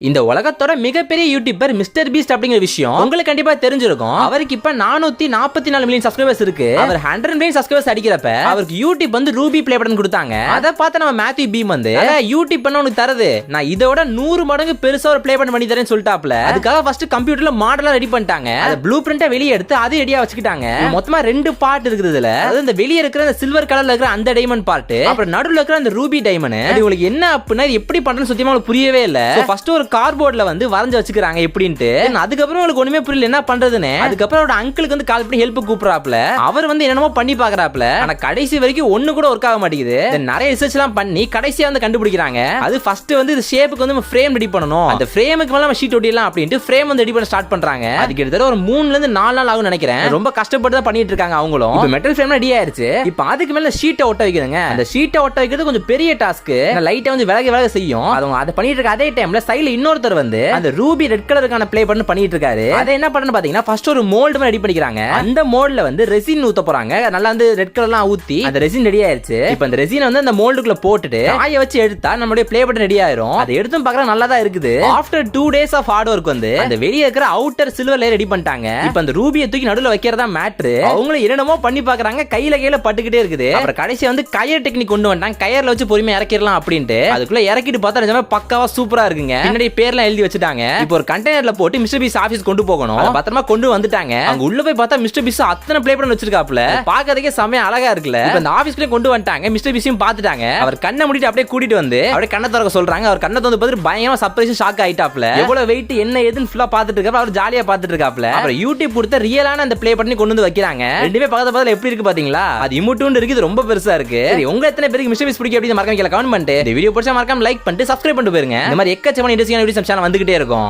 இந்த உலகத்தோட மிகப்பெரிய யூடியூபர் மிஸ்டர் பீஸ்ட் அப்படிங்கிற விஷயம் உங்களுக்கு கண்டிப்பா தெரிஞ்சிருக்கும். அவருக்கு இப்ப 444 மில்லியன் சப்ஸ்கிரைபர்ஸ் இருக்கு. அவர் 100 மில்லியன் சப்ஸ்கிரைபர்ஸ் அடிக்கிறப்ப அவருக்கு யூடியூப் வந்து ரூபி ப்ளே பட்டன் கொடுத்தாங்க. அதை பார்த்து நம்ம மேத்யூ பீம் வந்து யூடியூப் பண்ண உனக்கு தரது நான் இதோட 100 மடங்கு பெருசா ஒரு ப்ளே பட்டன் பண்ணி தரேன்னு சொல்லிட்டாப்ல. அதுக்காக ஃபர்ஸ்ட் கம்ப்யூட்டர்ல மாடலா ரெடி பண்ணிட்டாங்க. அதை ப்ளூ பிரிண்டா வெளியே எடுத்து அது ரெடியா வச்சுக்கிட்டாங்க. மொத்தமா 2 பார்ட் இருக்குது இதுல. அது இந்த வெளியே இருக்கிற அந்த சில்வர் கலர்ல இருக்கிற அந்த டைமண்ட் பார்ட், அப்புறம் நடுவுல இருக்கிற அந்த ரூபி டைமண்ட். அது உங்களுக்கு என்ன அப்படின்னா எப்படி பண்றேன்னு சுத்தமா உங்களுக்கு புரியவே இல்ல. ஃபர்ஸ்ட் ஒரு கார்ட்போர்ட்ல வந்து வரைஞ்சு வச்சுக்கிறாங்க எப்படின்ட்டு. அதுக்கப்புறம் உங்களுக்கு ஒண்ணுமே புரியல என்ன பண்றதுன்னு. அதுக்கப்புறம் அவரோட அங்கிளுக்கு வந்து கால் பண்ணி ஹெல்ப் கூப்பிடுறாப்ல. அவர் வந்து என்னமோ பண்ணி பாக்குறாப்ல. ஆனா கடைசி வரைக்கும் ஒண்ணு கூட ஒர்க் ஆக மாட்டேங்குது. நிறைய ரிசர்ச் எல்லாம் பண்ணி கடைசியா வந்து கண்டுபிடிக்கிறாங்க. அது ஃபர்ஸ்ட் வந்து இந்த ஷேப்புக்கு வந்து ஃப்ரேம் ரெடி பண்ணணும். அந்த ஃப்ரேமுக்கு மேல நம்ம ஷீட் ஒட்டிடலாம் அப்படின்ட்டு ஃப்ரேம் வந்து ரெடி பண்ண ஸ்டார்ட் பண்றாங்க. அதுக்கு கிட்டத்தட்ட ஒரு 3ல இருந்து 4 நாள் ஆகும் நினைக்கிறேன். ரொம்ப கஷ்டப்பட்டு தான் பண்ணிட்டு இருக்காங்க அவங்களும். இப்போ மெட்டல் ஃப்ரேம் ரெடி ஆயிருச்சு. இப்போ அதுக்கு மேல ஷீட்டை ஒட்ட வைக்கிறதுங்க. அந்த ஷீட்டை ஒட்ட வைக்கிறது கொஞ்சம் பெரிய டாஸ்க். லைட்டை வந்து விலக செய்யும். அதை பண்ணிட்டு இருக்க அதே டைம்ல சைடுல இன்னொருத்தர் வந்து அந்த ரூபி ரெட் கலருக்கான ப்ளே பட்டன் பண்ணிட்டு இருக்காரு. அதை என்ன பண்ணனும் பாத்தீங்கன்னா ஃபர்ஸ்ட் ஒரு மோல்ட் ரெடி பண்ணிக்கிறாங்க. அந்த மோல்ட்ல வந்து ரெசின் ஊத்த போறாங்க. நல்லா வந்து ரெட் கலர்லாம் ஊத்தி அந்த ரெசின் ரெடி ஆயிருச்சு. இப்போ அந்த ரெசினை வந்து அந்த மோல்டுக்குள்ள போட்டுட்டு காய வச்சு எடுத்தா நம்மளுடைய ப்ளே பட்டன் ரெடி ஆயிரும். அதை எடுத்தும் பார்க்கற நல்லா தான் இருக்குது. After 2 days of hard work வந்து அந்த வெளிய இருக்கிற அவுட்டர் சில்வர் லேயர் ரெடி பண்ணிட்டாங்க. இப்போ அந்த ரூபியை தூக்கி நடுவுல வைக்கிறதா மேட்டர். அவங்களும் என்னமோ பண்ணி பார்க்கறாங்க. கையில பட்டுக்கிட்டே இருக்குது. அப்புறம் கடைசியா வந்து கயர் டெக்னிக் கொண்டு வந்தாங்க. கயர்ல வச்சு பொறுமையா இறக்கிடலாம் அப்படின்ட்டு. அதுக்குள்ள இறக்கிட்டு பார்த்தா நிஜமா பக்காவா சூப்பரா இருக்குங்க. பின்னாடி பேர்லாம் எழுதி வச்சுட்டாங்க. இப்போ ஒரு கண்டெய்னர்ல போட்டு மிஸ்டர் பீஸ் ஆபீஸ் கொண்டு போகணும். பத்திரமா கொண்டு வந்துட்டாங்க. அங்க உள்ள போய் பார்த்தா மிஸ்டர் பீஸ் அத்தனை ப்ளே பட்டன் வச்சிருக்காப்ல. பாக்கிறதுக்கே செமையா அழகா இருக்குல்ல. இப்போ அந்த ஆபீஸ்க்குள்ள கொண்டு வந்துட்டாங்க. மிஸ்டர் பீஸையும் பார்த்துட்டாங்க. அவர் கண்ணை மூடிட்டு அப்படியே கூட்டிட்டு வந்து அப்படியே கண்ணை திறக்க சொல்றாங்க. அவர் கண்ணை திறந்து பார்த்து பயங்கரமா சர்ப்ரைஸ் ஷாக் ஆயிட்டாப்ல. எவ்வளவு வெயிட் என்ன ஏதுன்னு ஃபுல்லா பார்த்துட்டு இருக்காப்ல. அவர் ஜாலியா பார்த்துட்டு இருக்காப்ல. அப்புறம் யூடியூப் கொடுத்த ரியலான அந்த ப்ளே பட்டனை கொண்டு வந்து வைக்கிறாங்க. ரெண்டுமே பக்கத்துல எப்படி இருக்கு பாத்தீங்களா? அது இமுட்டுன்னு இருக்கு. ரொம்ப பெருசா இருக்கு. சரி, உங்க எத்தனை பேருக்கு மிஸ்டர் பீஸ் பிடிக்கும் அப்படின்னு மறக்காம கீழ கமெண்ட் பண்ணிட்டு இந்த வீடியோ பிடிச்சா மறக்காம லைக் பண்ணிட்டு சப்ஸ்கிரைப் பண்ணிட்டு போயிருங்க. இந்த மாதிரி எக்கச்சக்கமான இன்ட்ரெஸ்டிங்கான வீடியோஸ் நம்ம சேனல் வந்துகிட்டே இருக்கும்.